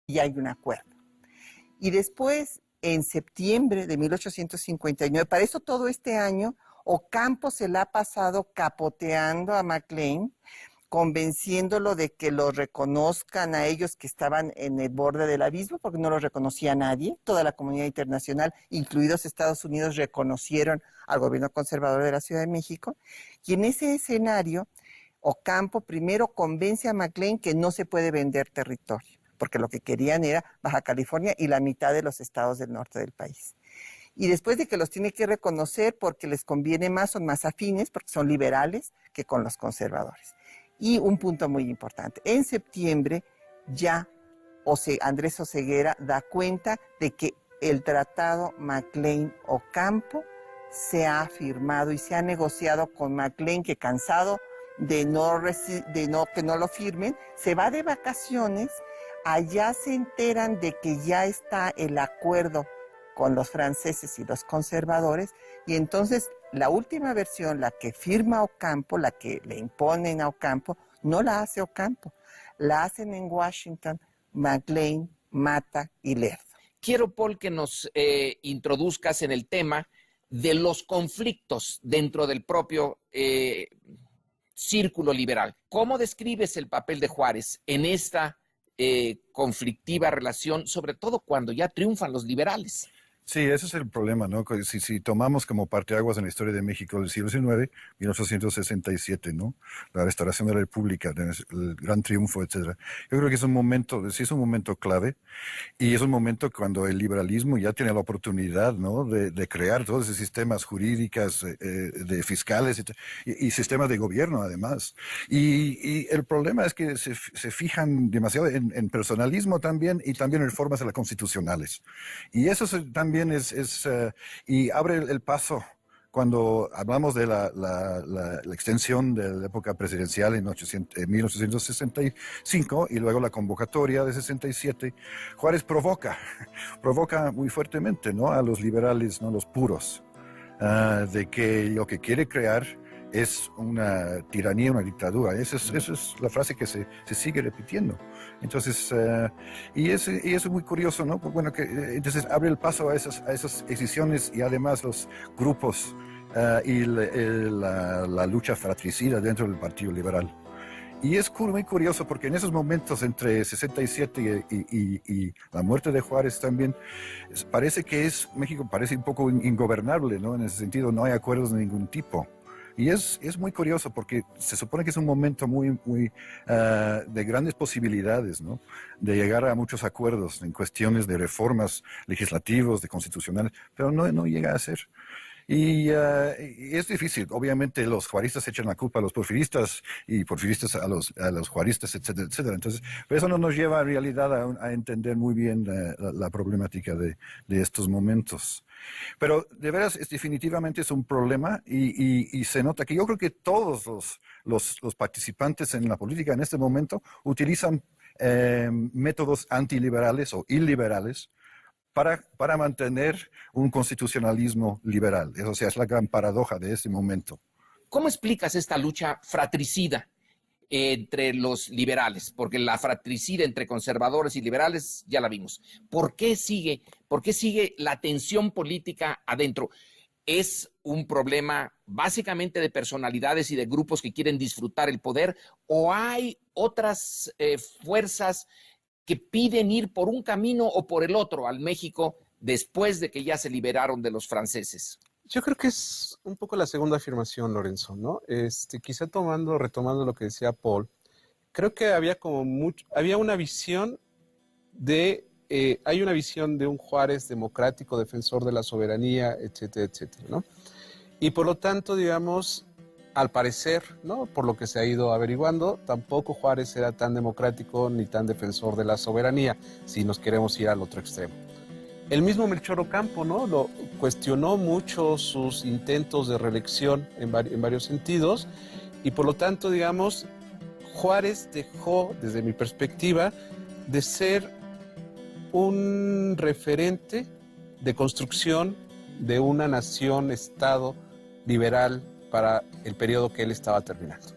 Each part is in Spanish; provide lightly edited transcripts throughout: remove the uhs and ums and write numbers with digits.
y hay un acuerdo. Y después, en septiembre de 1859, para eso todo este año, Ocampo se la ha pasado capoteando a Maclean, convenciéndolo de que lo reconozcan a ellos que estaban en el borde del abismo, porque no lo reconocía nadie. Toda la comunidad internacional, incluidos Estados Unidos, reconocieron al gobierno conservador de la Ciudad de México. Y en ese escenario, Ocampo primero convence a Maclean que no se puede vender territorio, porque lo que querían era Baja California y la mitad de los estados del norte del país. Y después de que los tiene que reconocer porque les conviene más, son más afines, porque son liberales, que con los conservadores. Y un punto muy importante, en septiembre ya Andrés Oseguera da cuenta de que el tratado Maclean-Ocampo se ha firmado y se ha negociado con Maclean, que cansado de que no lo firmen, se va de vacaciones. Allá se enteran de que ya está el acuerdo con los franceses y los conservadores, y entonces la última versión, la que firma Ocampo, la que le imponen a Ocampo, no la hace Ocampo, la hacen en Washington Maclean, Mata y Lerdo. Quiero, Paul, que nos introduzcas en el tema de los conflictos dentro del propio círculo liberal. ¿Cómo describes el papel de Juárez en esta conflictiva relación, sobre todo cuando ya triunfan los liberales? Sí, ese es el problema, ¿no? Si tomamos como parteaguas en la historia de México del siglo XIX, 1867, ¿no? La restauración de la República, el gran triunfo, etcétera. Yo creo que es un momento, sí es un momento clave, y es un momento cuando el liberalismo ya tiene la oportunidad, ¿no? De crear todos esos sistemas jurídicos, de fiscales y sistemas de gobierno, además. Y el problema es que se fijan demasiado en personalismo también, y también en reformas constitucionales. Y eso también y abre el paso cuando hablamos de la extensión de la época presidencial en 1865 y luego la convocatoria de 67. Juárez provoca muy fuertemente, ¿no? A los liberales, ¿no? Los puros, de que lo que quiere crear es una tiranía, una dictadura. Esa es la frase que se sigue repitiendo. Entonces, y eso es muy curioso, ¿no? Bueno, entonces abre el paso a esas decisiones, y además los grupos y la lucha fratricida dentro del Partido Liberal. Y es muy curioso porque en esos momentos entre 67 y la muerte de Juárez también, parece que México parece un poco ingobernable, ¿no? En ese sentido, no hay acuerdos de ningún tipo. Y es muy curioso porque se supone que es un momento muy de grandes posibilidades, ¿no? De llegar a muchos acuerdos en cuestiones de reformas legislativas, de constitucionales, pero no llega a ser. Y es difícil. Obviamente los juaristas echan la culpa a los porfiristas y porfiristas a los juaristas, etcétera, etcétera. Entonces, pero eso no nos lleva en realidad a entender muy bien la problemática de estos momentos. Pero de veras, definitivamente es un problema, y se nota que yo creo que todos los participantes en la política en este momento utilizan métodos antiliberales o iliberales para mantener un constitucionalismo liberal. O sea, es la gran paradoja de este momento. ¿Cómo explicas esta lucha fratricida entre los liberales? Porque la fratricida entre conservadores y liberales ya la vimos. ¿Por qué sigue la tensión política adentro? ¿Es un problema básicamente de personalidades y de grupos que quieren disfrutar el poder, o hay otras fuerzas que piden ir por un camino o por el otro al México después de que ya se liberaron de los franceses? Yo creo que es un poco la segunda afirmación, Lorenzo, ¿no? Quizá retomando lo que decía Paul, creo que había una visión hay una visión de un Juárez democrático, defensor de la soberanía, etcétera, etcétera, ¿no? Y por lo tanto, digamos, al parecer, ¿no? Por lo que se ha ido averiguando, tampoco Juárez era tan democrático ni tan defensor de la soberanía, si nos queremos ir al otro extremo. El mismo Melchor Ocampo, ¿no? Lo cuestionó mucho sus intentos de reelección en varios sentidos, y por lo tanto, digamos, Juárez dejó, desde mi perspectiva, de ser un referente de construcción de una nación-estado liberal para el periodo que él estaba terminando.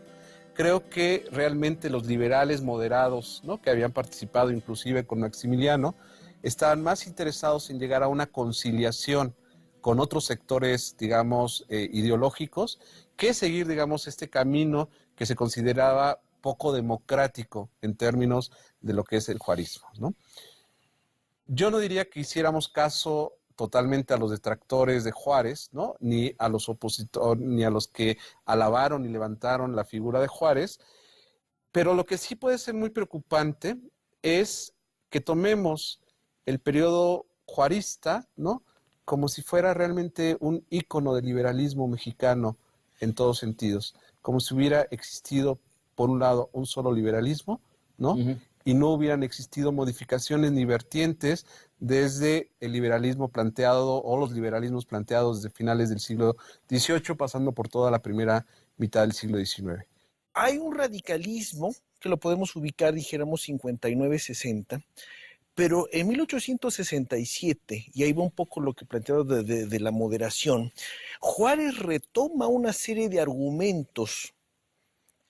creo que realmente los liberales moderados, ¿no?, que habían participado inclusive con Maximiliano, estaban más interesados en llegar a una conciliación con otros sectores, digamos, ideológicos, que seguir, digamos, este camino que se consideraba poco democrático en términos de lo que es el juarismo, ¿no? Yo no diría que hiciéramos caso totalmente a los detractores de Juárez, ¿no?, ni a los opositores, ni a los que alabaron y levantaron la figura de Juárez, pero lo que sí puede ser muy preocupante es que tomemos el periodo juarista, ¿no?, como si fuera realmente un ícono del liberalismo mexicano en todos sentidos, como si hubiera existido, por un lado, un solo liberalismo, ¿no? Y no hubieran existido modificaciones ni vertientes desde el liberalismo planteado o los liberalismos planteados desde finales del siglo XVIII, pasando por toda la primera mitad del siglo XIX. Hay un radicalismo que lo podemos ubicar, dijéramos, 59-60, pero en 1867, y ahí va un poco lo que planteaba de la moderación, Juárez retoma una serie de argumentos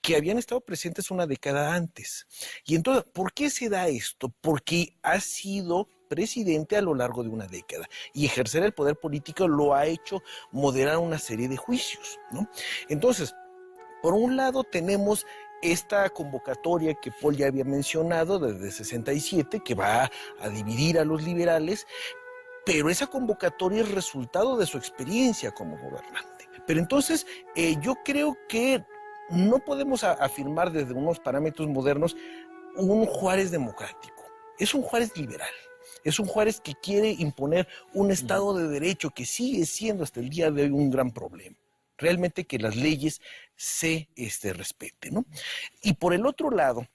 que habían estado presentes una década antes. Y entonces, ¿por qué se da esto? Porque ha sido presidente a lo largo de una década y ejercer el poder político lo ha hecho moderar una serie de juicios, ¿no? Entonces, por un lado tenemos esta convocatoria que Paul ya había mencionado desde 67, que va a dividir a los liberales, pero esa convocatoria es resultado de su experiencia como gobernante. Pero entonces yo creo que no podemos afirmar desde unos parámetros modernos un Juárez democrático. Es un Juárez liberal. Es un Juárez que quiere imponer un Estado de Derecho que sigue siendo hasta el día de hoy un gran problema. Realmente que las leyes se respeten, ¿no? Y por el otro lado,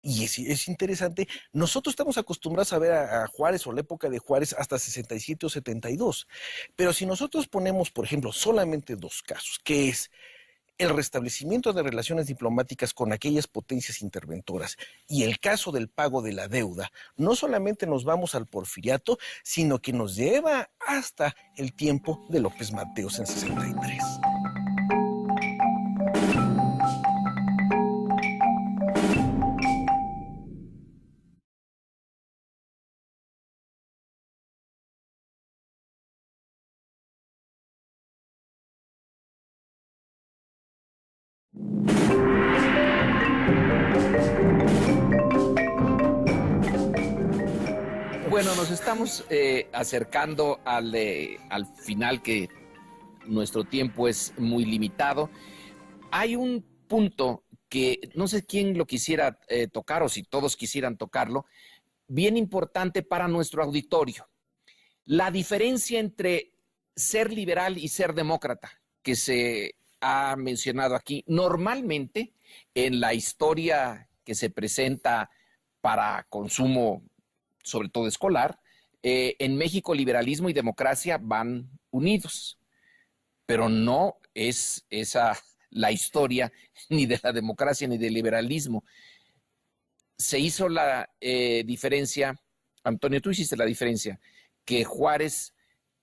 y es interesante, nosotros estamos acostumbrados a ver a Juárez o la época de Juárez hasta 67 o 72, pero si nosotros ponemos, por ejemplo, solamente dos casos, que es el restablecimiento de relaciones diplomáticas con aquellas potencias interventoras y el caso del pago de la deuda, no solamente nos vamos al porfiriato, sino que nos lleva hasta el tiempo de López Mateos en 63. Bueno, nos estamos acercando al final, que nuestro tiempo es muy limitado. Hay un punto que no sé quién lo quisiera tocar o si todos quisieran tocarlo, bien importante para nuestro auditorio. La diferencia entre ser liberal y ser demócrata, que se ha mencionado aquí. Normalmente, en la historia que se presenta para consumo, sobre todo escolar, en México liberalismo y democracia van unidos, pero no es esa la historia ni de la democracia ni del liberalismo. Se hizo la diferencia, Antonio, tú hiciste la diferencia, que Juárez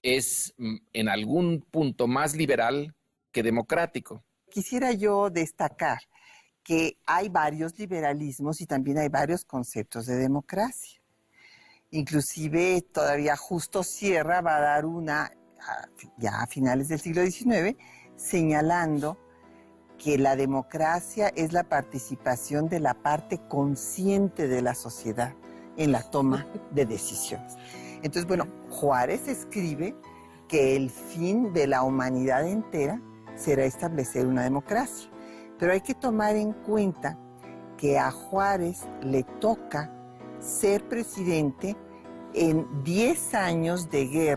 es en algún punto más liberal que democrático. Quisiera yo destacar que hay varios liberalismos y también hay varios conceptos de democracia. Inclusive todavía Justo Sierra va a dar una, ya a finales del siglo XIX, señalando que la democracia es la participación de la parte consciente de la sociedad en la toma de decisiones. Entonces, bueno, Juárez escribe que el fin de la humanidad entera será establecer una democracia. Pero hay que tomar en cuenta que a Juárez le toca ser presidente en 10 años de guerra